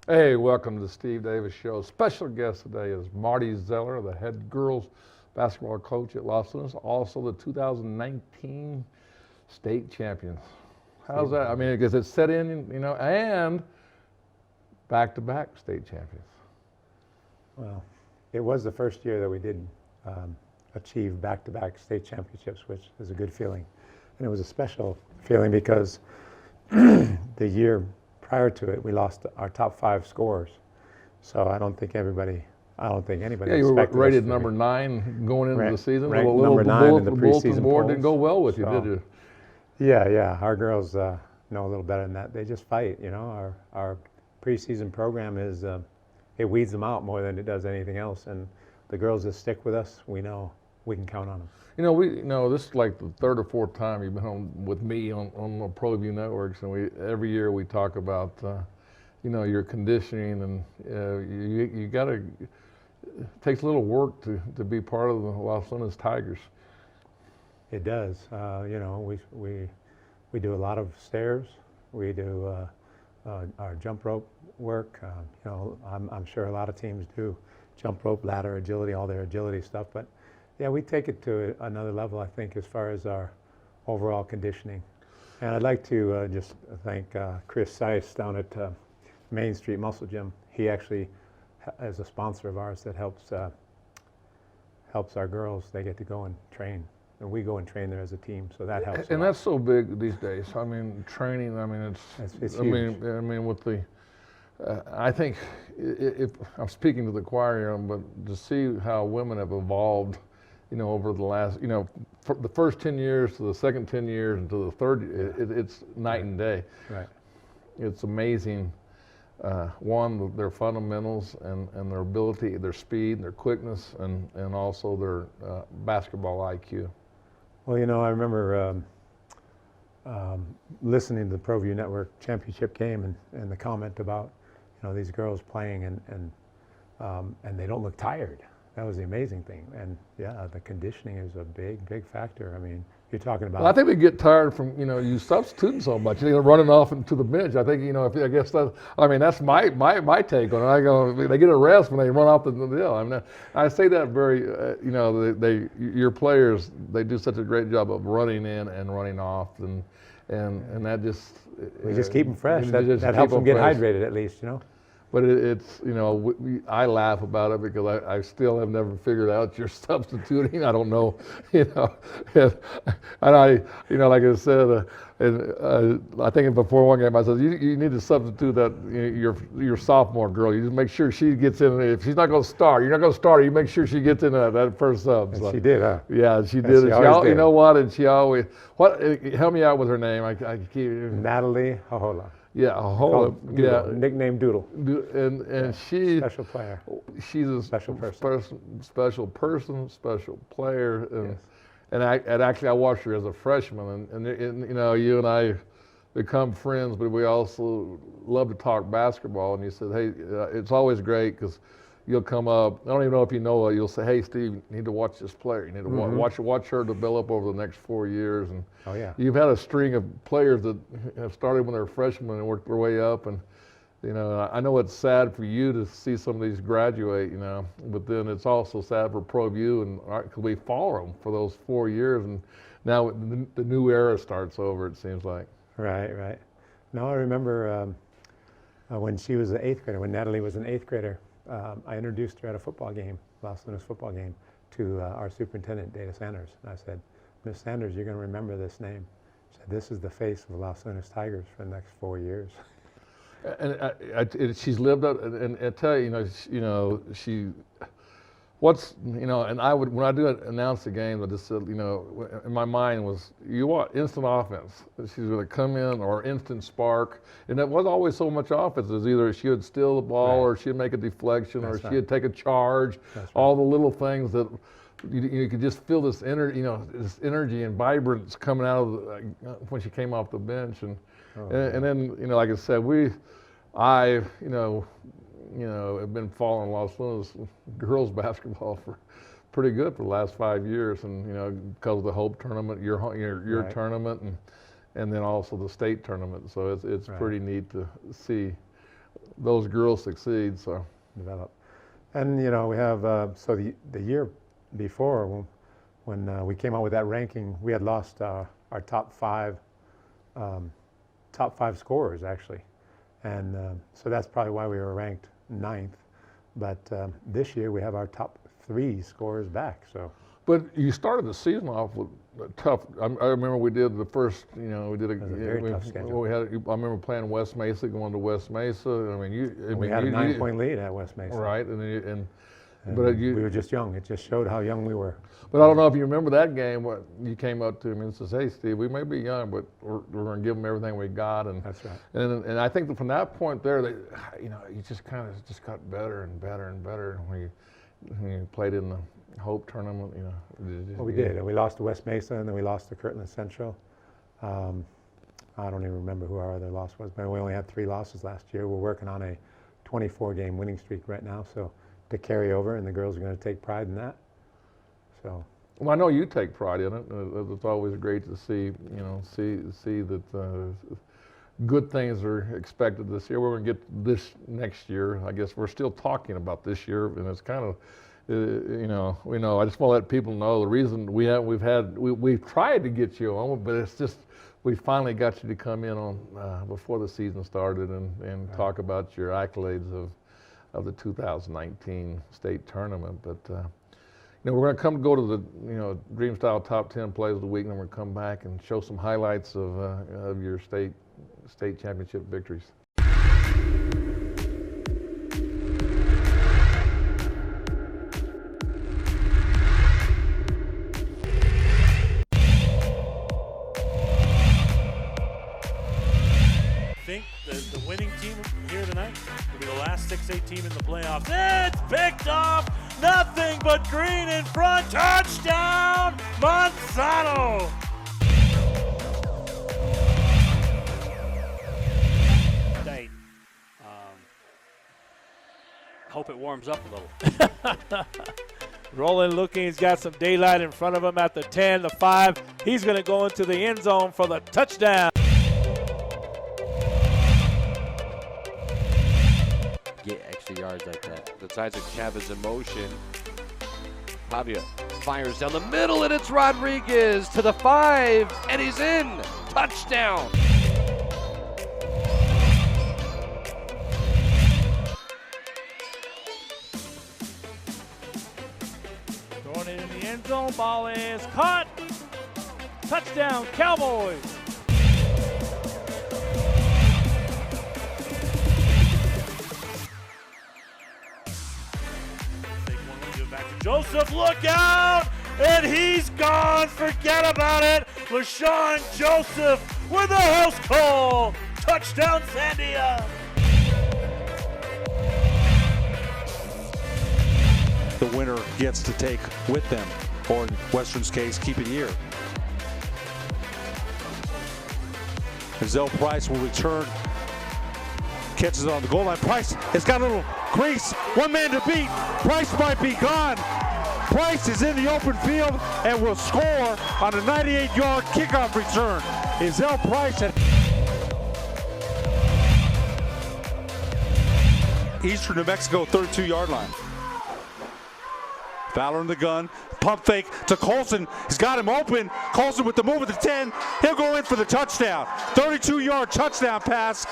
Hey, welcome to the Steve Davis Show. Special guest today is Marty Zeller, the head girls basketball coach at Los Lunas, also the 2019 state champions. How's that? I mean, because it's set in, and back-to-back state champions. Well, it was the first year that we did achieve back-to-back state championships, which is a good feeling. And it was a special feeling because the year prior to it, we lost our top 5 scorers. So I don't think anybody Yeah, you were rated number 9 going into the season. Ranked number 9 in the preseason bulletin board polls. didn't go well with you, So, did you? Yeah. Our girls know a little better than that. They just fight, Our preseason program is, it weeds them out more than it does anything else. And the girls that stick with us, we know we can count on them. This is like the 3rd or 4th time you've been on with me on the Proview networks, and every year we talk about, your conditioning, and you got to. It takes a little work to be part of the Los Lunas Tigers. It does. We do a lot of stairs. We do our jump rope work. I'm sure a lot of teams do jump rope, ladder, agility, all their agility stuff, but. Yeah, we take it to another level, I think, as far as our overall conditioning. And I'd like to just thank Chris Seiss down at Main Street Muscle Gym. He actually is a sponsor of ours that helps our girls. They get to go and train. And we go and train there as a team, so that helps. And that's so big these days. I mean, training, it's huge. I mean, with the, I think, if I'm speaking to the choir here, but to see how women have evolved, over the last, the first 10 years to the second 10 years and to the third, it's night and day. Right. It's amazing. One, their fundamentals and their ability, their speed, their quickness, and also their basketball IQ. Well, I remember listening to the Proview Network championship game and the comment about, these girls playing and they don't look tired. That was the amazing thing. And yeah, the conditioning is a big factor. I mean, you're talking about. Well, I think we get tired from, you substituting so much, running off into the bench. I think, I guess that's my take on it. I go, they get a rest when they run off the deal. I mean, I say that very, your players, they do such a great job of running in and running off, and that just. We just keep them fresh. That helps them get hydrated at least, But it's, I laugh about it because I still have never figured out your substituting. I don't know, and like I said, I think before one game I said, you need to substitute that, your sophomore girl. You just make sure she gets in. If she's not going to start, you're not going to start her. You make sure she gets in that first sub. And she did, huh? Yeah, she did. She always did. You know what? And she always, help me out with her name. I keep. Natalie Hohola. Yeah, Nickname Doodle. And she special player. She's a special person, special player, and yes. and actually I watched her as a freshman, and you and I become friends, but we also love to talk basketball. And you said, hey, it's always great because you'll come up. I don't even know if you know it. You'll say, hey, Steve, you need to watch this player. You need to watch her develop over the next 4 years. And oh yeah, you've had a string of players that have started when they were freshmen and worked their way up. And I know it's sad for you to see some of these graduate. But then it's also sad for Proview, and because we follow them for those 4 years, and now the new era starts over. It seems like. Right. No, I remember when she was an 8th grader. When Natalie was an 8th grader. I introduced her at a football game, Los Lunas football game, to our superintendent, Dana Sanders. And I said, Miss Sanders, you're going to remember this name. She said, this is the face of the Los Lunas Tigers for the next 4 years. And she's lived up, and I tell you, she. And I would, when I do announce the game, I just said, in my mind was, you want instant offense. She's going to come in, or instant spark. And it wasn't always so much offense. It was either she would steal the ball, or she'd make a deflection, or she'd take a charge. All the little things that you could just feel this energy, this energy and vibrance coming out of when she came off the bench. And then, like I said, have been following Los Lunas girls basketball for pretty good for the last 5 years, and because of the Hope tournament, your right. tournament, and then also the state tournament. So it's right. pretty neat to see those girls succeed. So develop. And you know, we have so the year before when we came out with that ranking, we had lost our top five scorers actually, and so that's probably why we were ranked 9th. But this year we have our top 3 scorers back. So. But you started the season off with a tough. I remember we did the first. You know, we did It was a very tough schedule. We had. I remember playing West Mesa, going to West Mesa. I mean, We had a 9-point lead at West Mesa. Right, And but we were just young. It just showed how young we were. But I don't know if you remember that game. What you came up to me and says, "Hey, Steve, we may be young, but we're going to give them everything we got." And That's right. And I think that from that point there, you know, you just kind of just got better and better and better when you played in the Hope tournament. You know. Well, we did. We lost to West Mesa, and then we lost to Kirtland Central. I don't even remember who our other loss was, but we only had 3 losses last year. We're working on a 24-game winning streak right now, so to carry over, and the girls are going to take pride in that. So. Well, I know you take pride in it. It's always great to see, you know, see that good things are expected this year. We're going to get this next year. I guess we're still talking about this year, and it's kind of, you know, we know. I just want to let people know the reason we've tried to get you on, but it's just we finally got you to come in on before the season started and right. Talk about your accolades of the 2019 state tournament. But you know, we're going to go to the Dream Style Top 10 Plays of the Week, and then we're going to come back and show some highlights of your state championship victories. I think the winning team here tonight will be the last 6A team in the playoffs. It's picked off, nothing but green in front, touchdown, Monsanto! Date. Hope it warms up a little. Roland looking, he's got some daylight in front of him at the 10, the 5. He's going to go into the end zone for the touchdown. Get extra yards like that. The sides of Chavez in motion. Pavia fires down the middle, and it's Rodriguez to the 5, and he's in. Touchdown. Throwing it in the end zone, ball is caught. Touchdown, Cowboys. Joseph, look out! And he's gone. Forget about it. LaShawn Joseph with a house call. Touchdown, Sandia. The winner gets to take with them, or in Western's case, keep it here. Zell Price will return. Catches it on the goal line. Price has got a little crease. One man to beat. Price might be gone. Price is in the open field and will score on a 98-yard kickoff return. Is Zell Price at Eastern New Mexico 32-yard line. Fowler in the gun. Pump fake to Colson. He's got him open. Colson with the move at the 10. He'll go in for the touchdown. 32-yard touchdown pass.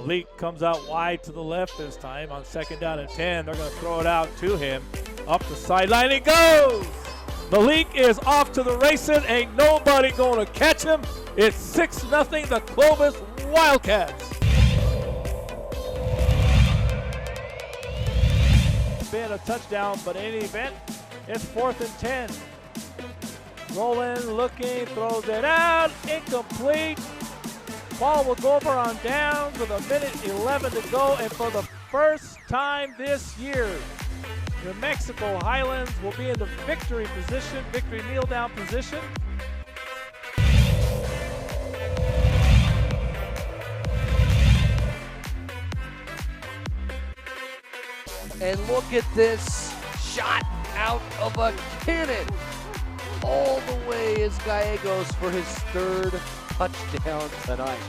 Malik comes out wide to the left this time on 2nd down and 10. They're going to throw it out to him. Up the sideline he goes. Malik is off to the races. Ain't nobody going to catch him. It's 6-0 the Clovis Wildcats. Been a touchdown, but in any event, it's 4th and 10. Roland looking, throws it out, incomplete. Ball will go over on downs with 1:11 to go, and for the first time this year, New Mexico Highlands will be in the victory position, victory kneel down position. And look at this shot out of a cannon all the way as Gallegos for his 3rd touchdown tonight.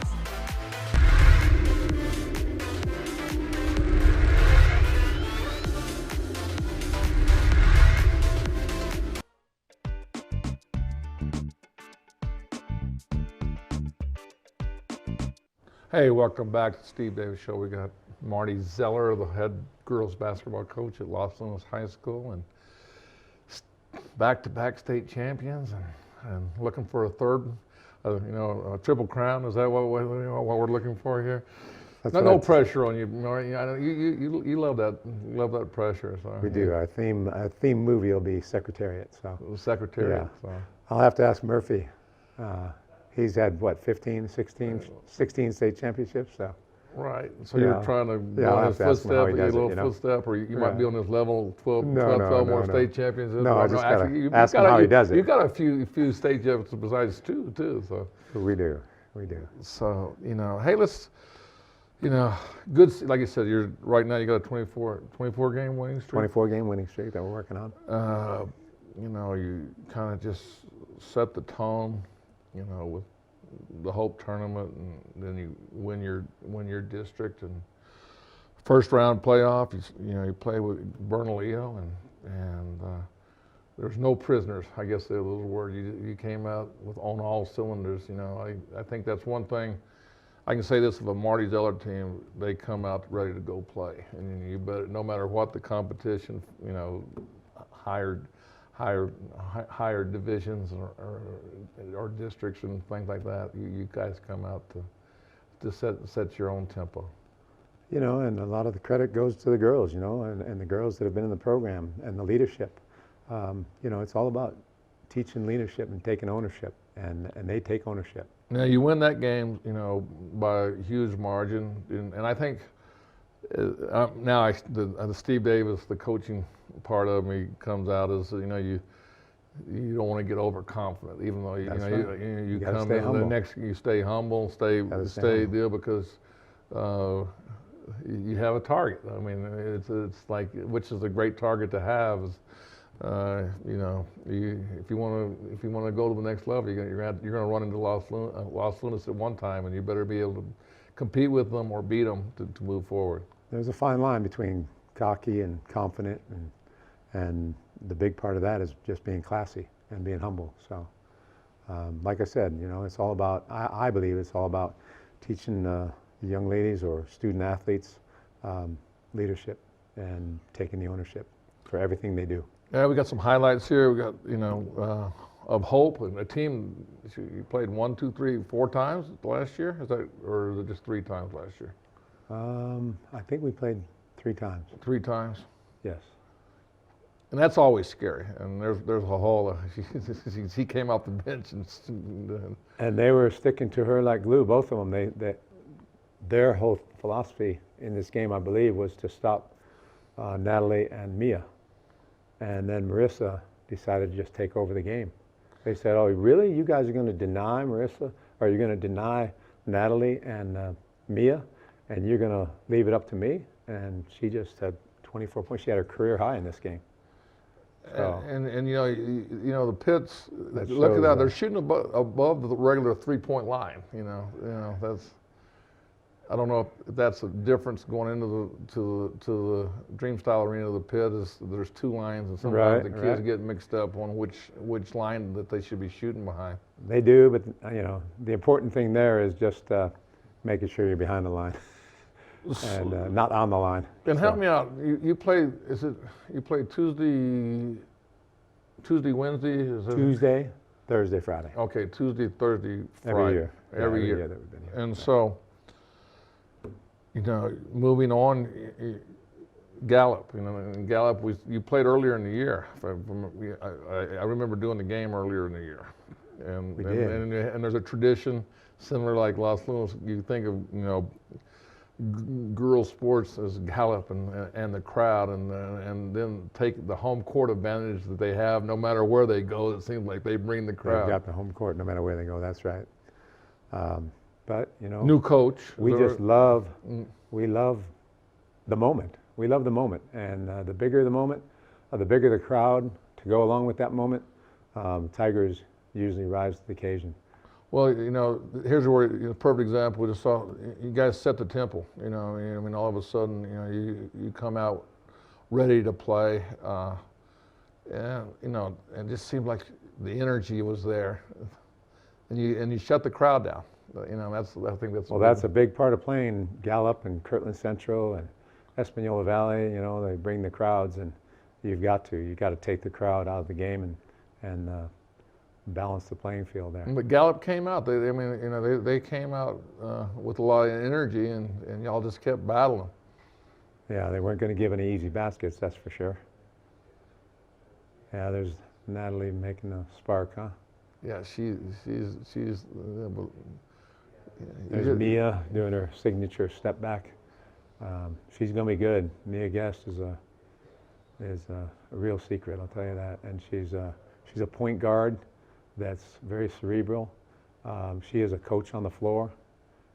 Hey, welcome back to the Steve Davis Show. We got Marty Zeller, the head girls basketball coach at Los Lunas High School, and back-to-back state champions, and looking for a third, a triple crown. Is that what we're looking for here? That's No pressure on you, Marty. I know you love that pressure. So We do. Our theme movie will be Secretariat. So Secretariat. Yeah. So. I'll have to ask Murphy. He's had, what, 16 state championships? So Right. So Yeah. you're trying to Yeah, go I'll on have his to ask him how footstep, he your does it, little you know. footstep, or you might be Right. on his level, 12 No, more no. state championships. No, I just gotta you've ask him got how he does it. You've got a few state championships besides two, too. So, we do. so hey, let's, good. Like you said, right now you got a 24 game winning streak. 24-game winning streak that we're working on. You kind of just set the tone, with the Hope tournament, and then you win your district, and first round playoff. You play with Bernalillo, and there's no prisoners. I guess those words. You came out on all cylinders. I think that's one thing. I can say this of a Marty Zeller team: they come out ready to go play, and you better, no matter what the competition, higher divisions or districts and things like that. You guys come out to set your own tempo. And a lot of the credit goes to the girls, and the girls that have been in the program and the leadership. It's all about teaching leadership and taking ownership, and they take ownership. Now you win that game, by a huge margin, and I think now the Steve Davis, the coaching part of me comes out as you don't want to get overconfident, even though you gotta come stay in humble. the next, you stay humble, stay deal, because you have a target. I mean, it's like, which is a great target to have. Is, if you want to go to the next level, you're going to run into Los Lunas at one time, and you better be able to compete with them or beat them to move forward. There's a fine line between cocky and confident, and the big part of that is just being classy and being humble. So, like I said, it's all about, I believe it's all about teaching the young ladies or student athletes leadership and taking the ownership for everything they do. Yeah, we got some highlights here. We got, of Hope, and a team. You played 1, 2, 3, 4 times last year. Or is it just 3 times last year? I think we played 3 times. 3 times. Yes. And that's always scary. And there's a whole. He came off the bench And they were sticking to her like glue, both of them. Their whole philosophy in this game, I believe, was to stop Natalie and Mia. And then Marissa decided to just take over the game. They said, "Oh, really? You guys are going to deny Marissa? Or you're going to deny Natalie and Mia? And you're going to leave it up to me?" And she just had 24 points. She had her career high in this game. So, and the Pits. That Look at shows that. They're shooting above the regular 3-point line. That's. I don't know if that's a difference going into the Dreamstyle Arena. The Pit is there's 2 lines, and sometimes the kids get mixed up on which line that they should be shooting behind. They do, but the important thing there is just making sure you're behind the line and not on the line. And help me out. You play? You play Tuesday, Wednesday? Tuesday, Thursday, Friday. Okay, Tuesday, Thursday, Friday. Every year. Every year. that we've been here. And so, moving on, Gallup. In Gallup, you played earlier in the year. I remember doing the game earlier in the year. And We did. And there's a tradition similar like Los Lunas. You think of girls sports as Gallup and the crowd, and then take the home court advantage that they have no matter where they go. It seems like they bring the crowd. They've got the home court no matter where they go. That's right. But New coach. we love the moment. We love the moment, and the bigger the moment, the bigger the crowd to go along with that moment. Tigers usually rise to the occasion. Well, you know, here's where, you know, perfect example. We just saw you guys set the tempo. You know, I mean, all of a sudden, you know, you come out ready to play, and you know, it just seemed like the energy was there, and you shut the crowd down. You know, I think that's. Well, that's a big part of playing Gallup and Kirtland Central and Espanola Valley. You know, they bring the crowds, and you got to take the crowd out of the game and balance the playing field there. But Gallup came out. I mean, you know, they came out with a lot of energy, and y'all just kept battling. Yeah, they weren't going to give any easy baskets, that's for sure. Yeah, there's Natalie making a spark, huh? Yeah, she's. There's Mia doing her signature step back. She's going to be good. Mia Guest is a real secret, I'll tell you that. And she's a point guard that's very cerebral. She is a coach on the floor.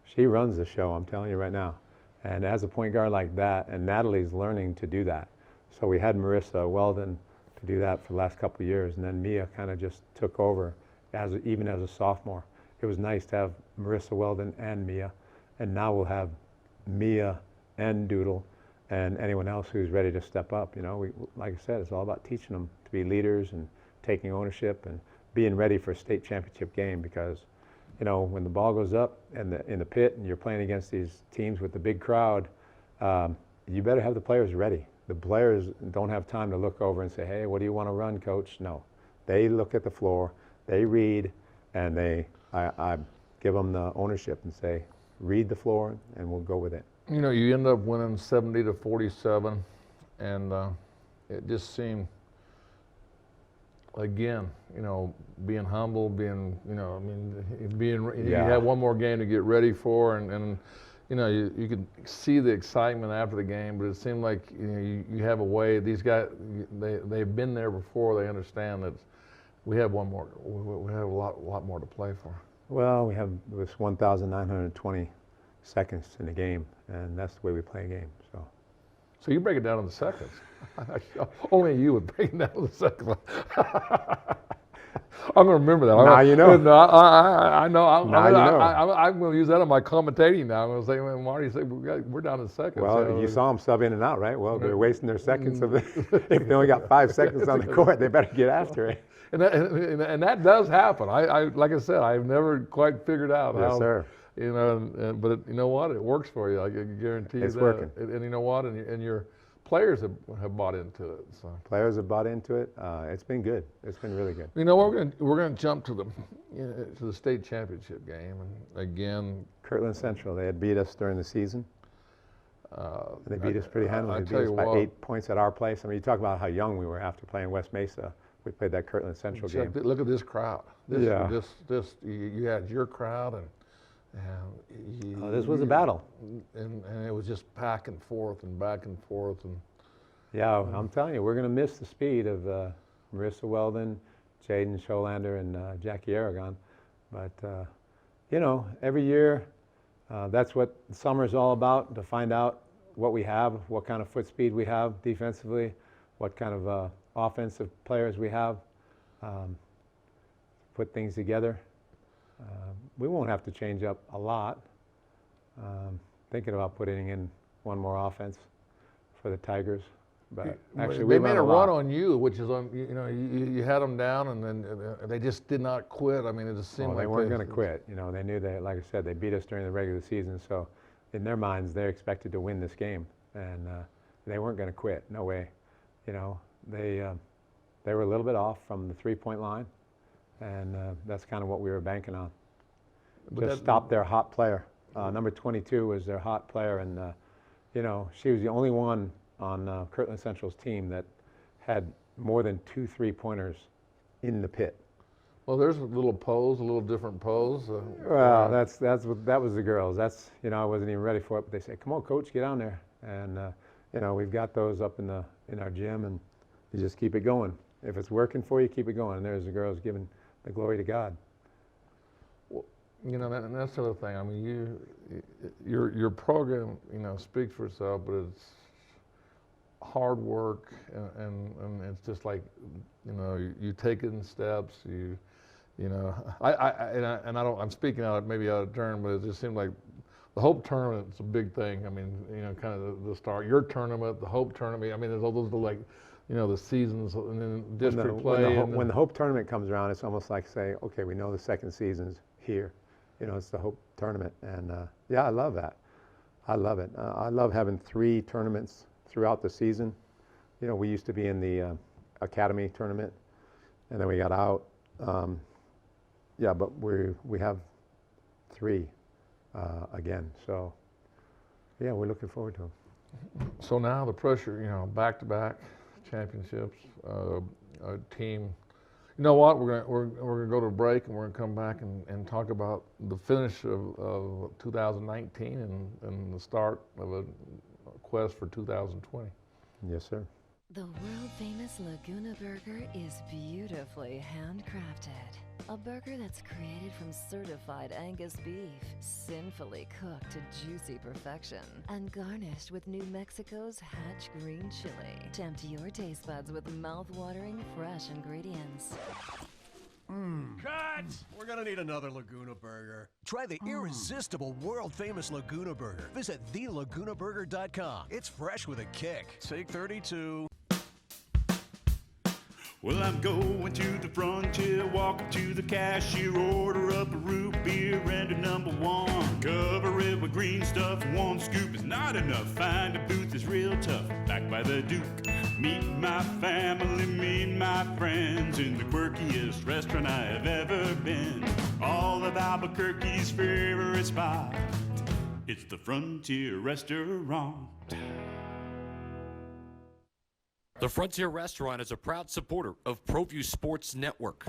She runs the show, I'm telling you right now. And as a point guard like that, and Natalie's learning to do that. So we had Marissa Weldon to do that for the last couple of years, and then Mia kind of just took over even as a sophomore. It was nice to have Marissa Weldon and Mia, and now we'll have Mia and Doodle and anyone else who's ready to step up. You know, like I said, it's all about teaching them to be leaders and taking ownership and being ready for a state championship game, because, you know, when the ball goes up in the pit and you're playing against these teams with the big crowd, you better have the players ready. The players don't have time to look over and say, hey, what do you want to run, coach? No. They look at the floor, they read, and I give them the ownership and say, read the floor and we'll go with it. You know, you end up winning 70-47, and it just seemed, again, you know, being humble, being, you know, I mean, you had one more game to get ready for, and you know, you could see the excitement after the game, but it seemed like, you know, you have a way. These guys, they've been there before. They understand that we have one more. We have a lot more to play for. Well, we have this 1,920 seconds in the game, and that's the way we play a game. So you break it down into seconds. Only you would break it down into seconds. I'm going to remember that. Now you know. No, I know. Now you know. I'm going to use that in my commentating now. I'm going to say, when Marty said, we're down to seconds. Well, so, you saw them sub in and out, right? Well, they're wasting their seconds. If they only got 5 seconds on the court, they better get after it. And that does happen. Like I said, I've never quite figured out how. Yes, sir. You know, but you know what? It works for you. I can guarantee you it's that. Working. And you know what? And your players have bought into it. So. Players have bought into it. It's been good. It's been really good. You know, we're gonna jump to the state championship game, and again, Kirtland Central. They had beat us during the season. And they beat us pretty handily. They beat us by 8 points at our place. I mean, you talk about how young we were after playing West Mesa. We played that Kirtland Central game. Look at this crowd. You had your crowd, and this was a battle. And it was just back and forth and back and forth. And yeah, I'm telling you, we're going to miss the speed of Marissa Weldon, Jaden Scholander, and Jackie Aragon. But, you know, every year, that's what summer is all about, to find out what we have, what kind of foot speed we have defensively, what kind of offensive players we have, put things together. We won't have to change up a lot. Thinking about putting in one more offense for the Tigers, but actually they made a run on you, which is on, you know, you had them down, and then they just did not quit. I mean, it just seemed like they weren't going to quit. You know, they knew that, like I said, they beat us during the regular season, so in their minds they're expected to win this game, and they weren't going to quit. No way. You know, they were a little bit off from the 3-point line, and that's kind of what we were banking on. Just stop their hot player. Number 22 was their hot player, and you know, she was the only one on Kirtland Central's team that had more than 2 3-pointers in the pit. Well, there's a little different pose. Well, that was the girls. That's, you know, I wasn't even ready for it, but they said, "Come on, coach, get down there." And you know, we've got those up in our gym, and you just keep it going. If it's working for you, keep it going. And there's the girls giving the glory to God. You know, and that's the other thing. I mean, your program, you know, speaks for itself, but it's hard work, and it's just like, you know, you take it in steps. you know, and I don't, I'm speaking maybe out of turn, but it just seemed like the Hope tournament's a big thing. I mean, you know, kind of the start, your tournament, the Hope tournament. I mean, there's all those like, you know, the seasons and then district play. When the Hope tournament comes around, it's almost like say, okay, we know the second season's here. You know, it's the Hope tournament, and yeah, I love that. I love it. I love having 3 tournaments throughout the season. You know, we used to be in the Academy tournament, and then we got out. Yeah, but we have 3 again. So, yeah, we're looking forward to them. So now the pressure, you know, back-to-back championships, a team. You know what? We're gonna go to a break, and we're gonna come back and talk about the finish of 2019 and the start of a quest for 2020. Yes, sir. The world-famous Laguna Burger is beautifully handcrafted. A burger that's created from certified Angus beef, sinfully cooked to juicy perfection, and garnished with New Mexico's Hatch green chili. Tempt your taste buds with mouth-watering fresh ingredients. Cut! We're gonna need another Laguna Burger. Try the irresistible, world-famous Laguna Burger. Visit thelagunaburger.com. It's fresh with a kick. Take 32. Well, I'm going to the frontier, walking to the cashier, order up a root beer and a #1. Cover it with green stuff, 1 scoop is not enough. Find a booth is real tough, back by the Duke. Meet my family, meet my friends in the quirkiest restaurant I have ever been. All of Albuquerque's favorite spot, it's the Frontier Restaurant. The Frontier Restaurant is a proud supporter of Proview Sports Network.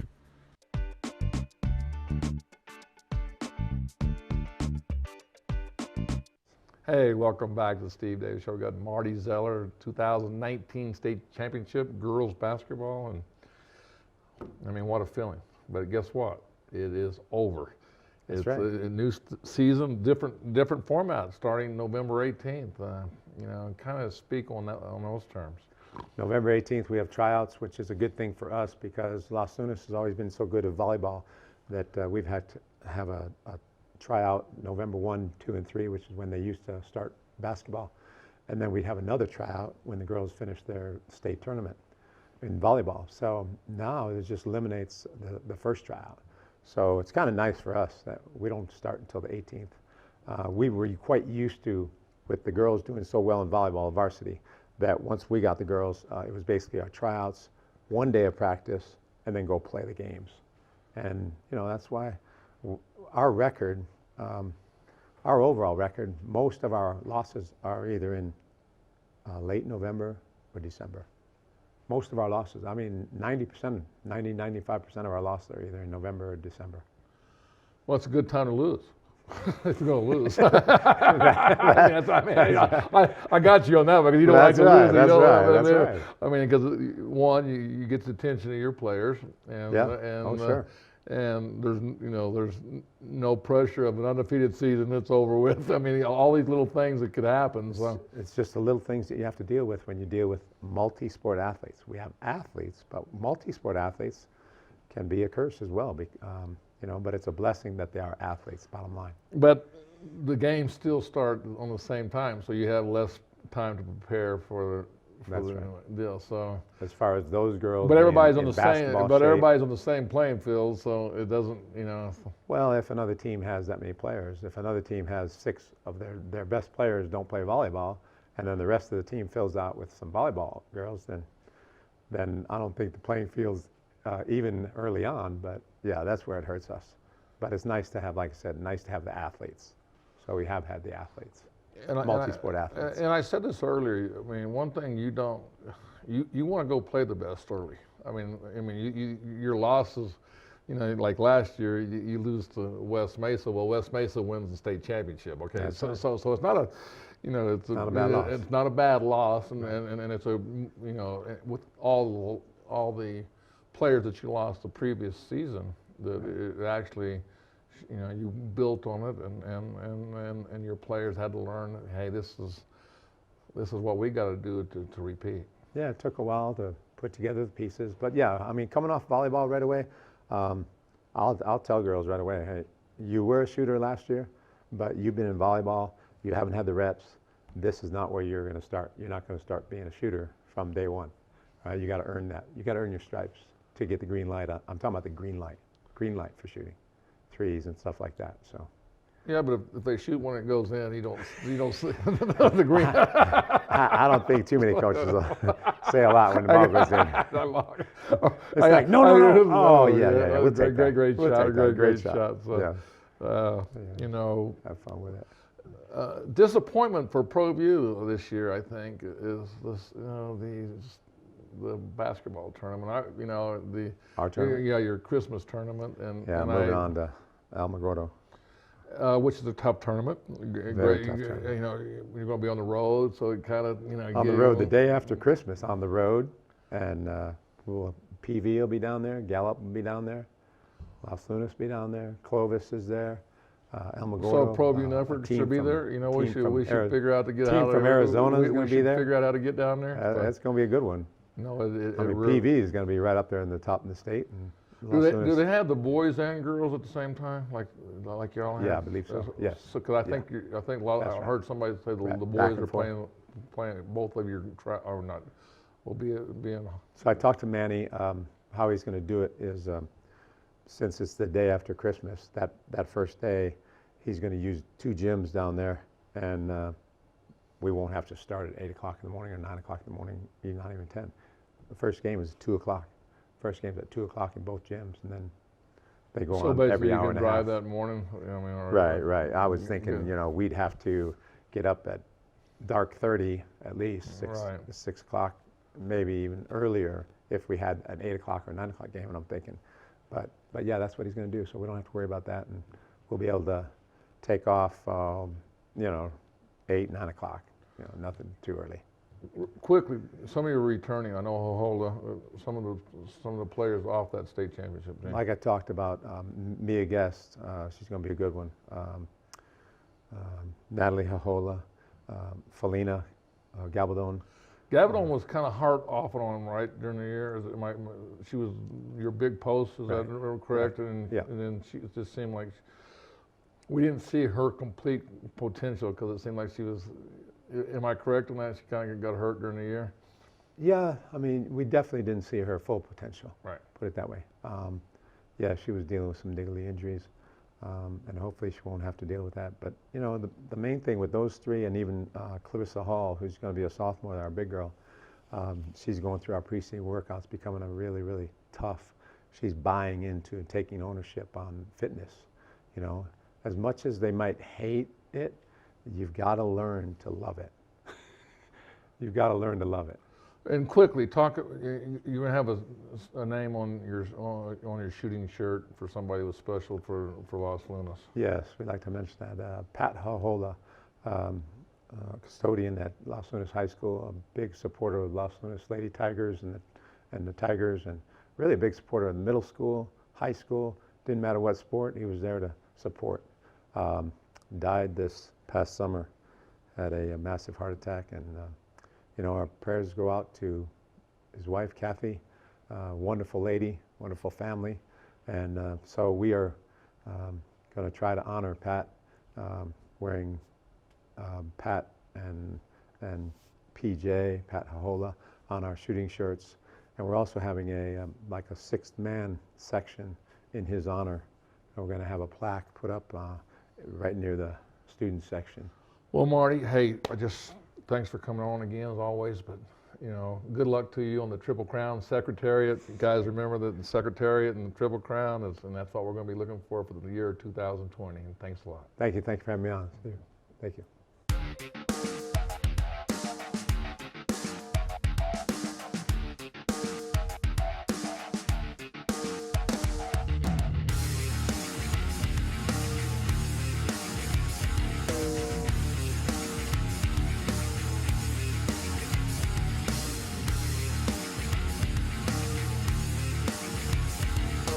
Hey, welcome back to the Steve Davis Show. We got Marty Zeller, 2019 state championship girls basketball, and I mean, what a feeling. But guess what? It is over. That's It's right. a new season, different format starting November 18th. You know, kind of speak on those terms. November 18th, we have tryouts, which is a good thing for us because Las Lunas has always been so good at volleyball that we've had to have a tryout November 1, 2, and 3, which is when they used to start basketball. And then we'd have another tryout when the girls finish their state tournament in volleyball. So now it just eliminates the first tryout. So it's kind of nice for us that we don't start until the 18th. We were quite used to, with the girls doing so well in volleyball varsity, that once we got the girls, it was basically our tryouts, 1 day of practice, and then go play the games. And, you know, that's why our record, our overall record, most of our losses are either in late November or December. Most of our losses, I mean, 95% of our losses are either in November or December. Well, it's a good time to lose. If you're going to lose. I got you on that because you don't like to lose. That's right. I mean, because one, you get the attention of your players, and sure. And there's no pressure of an undefeated season that's over with. I mean, all these little things that could happen. So it's just the little things that you have to deal with when you deal with multi-sport athletes. We have athletes, but multi-sport athletes can be a curse as well. You know, but it's a blessing that they are athletes, bottom line. But the games still start on the same time, so you have less time to prepare for the deal. So as far as those girls, but everybody's on in the same. But shape, everybody's on the same playing field, so it doesn't. You know. Well, if another team has that many players, if another team has 6 of their best players don't play volleyball, and then the rest of the team fills out with some volleyball girls, then I don't think the playing field's even early on, but yeah, that's where it hurts us. But it's nice to have, like I said, nice to have the athletes. So we have had the athletes, multi-sport athletes. And I said this earlier. I mean, one thing you want to go play the best early. I mean, your losses, you know, like last year, you lose to West Mesa. Well, West Mesa wins the state championship. Okay, That's right. so it's not a, you know, it's not a bad loss. It's not a bad loss, and it's a, you know, with all the players that you lost the previous season, that it actually, you know, you built on it, and your players had to learn, hey, this is what we got to do to repeat. Yeah, it took a while to put together the pieces, but yeah, I mean, coming off volleyball right away, I'll tell girls right away, hey, you were a shooter last year, but you've been in volleyball, you haven't had the reps. This is not where you're going to start. You're not going to start being a shooter from day one. You got to earn that. You got to earn your stripes to get the green light. I'm talking about the green light for shooting, threes and stuff like that. So. Yeah, but if they shoot when it goes in, you don't see the green. I don't think too many coaches will say a lot when the ball goes in. It's like, no. Oh, yeah. We'll take that. Great We'll shot. take that. Great shot. So, Yeah. you know, Have fun with it. disappointment for Proview this year, I think, is this, the basketball tournament. Our tournament? Yeah, your Christmas tournament, Yeah, moving on to Alamogordo. Which is a tough tournament. Very tough tournament. You know, you're going to be on the road, so it kind of, On the road, the day after Christmas, on the road, and PV will be down there, Gallup will be down there, Las Lunas will be down there, Clovis is there, Alamogordo. So Proview effort should be there. You know, we should figure out to get out Team there. from Arizona is going to be there. Figure out how to get down there. That's going to be a good one. No, PV is going to be right up there in the top in the state. And do they have the boys and girls at the same time, like y'all have? Yeah, I believe so. Yes. So, because I think a lot. I heard somebody say the boys are playing. Both of you are not. Will be in. So I talked to Manny. How he's going to do it is, since it's the day after Christmas, that first day, he's going to use 2 gyms down there, and we won't have to start at 8 o'clock in the morning or 9 o'clock in the morning, not even 10. The first game is 2 o'clock. First game's at 2 o'clock in both gyms, and then they go on every hour and a half. So basically, you can drive that morning. Right. I was thinking, we'd have to get up at dark 30 at least, 6 o'clock, maybe even earlier if we had an 8 o'clock or 9 o'clock game. And I'm thinking, but yeah, that's what he's going to do. So we don't have to worry about that, and we'll be able to take off, 8, 9 o'clock. Nothing too early. Quickly, some of you are returning. I know Hohola, some of the players off that state championship game. Like I talked about, Mia Guest, she's going to be a good one. Natalie Hohola, Felina Gabaldon. Gabaldon was kind of hard off and on, right, during the year. She was your big post, is that correct? Right. And then it just seemed like we didn't see her complete potential because it seemed like she was. Am I correct on that? She kind of got hurt during the year? Yeah, I mean, we definitely didn't see her full potential. Right. Put it that way. Yeah, she was dealing with some niggly injuries, and hopefully she won't have to deal with that. But, the main thing with those 3, and even Clarissa Hall, who's going to be a sophomore, our big girl, she's going through our pre-season workouts, becoming a really, really tough. She's buying into and taking ownership on fitness. As much as they might hate it, you've got to learn to love it. You've got to learn to love it. And quickly, you have a name on your shooting shirt for somebody who was special for Las Lunas. Yes, we'd like to mention that. Pat Hohola, custodian at Las Lunas High School, a big supporter of Las Lunas Lady Tigers and the Tigers, and really a big supporter of the middle school, high school. Didn't matter what sport, he was there to support. Died this past summer, had a massive heart attack, and our prayers go out to his wife Kathy, wonderful lady, wonderful family, and so we are going to try to honor Pat, wearing Pat and PJ, Pat Hohola, on our shooting shirts, and we're also having a 6th man section in his honor. And we're going to have a plaque put up right near the student section. Well, Marty, hey, thanks for coming on again as always, but good luck to you on the Triple Crown Secretariat. You guys remember that the Secretariat and the Triple Crown and that's what we're going to be looking for the year 2020, and thanks a lot. Thank you for having me on. Thank you.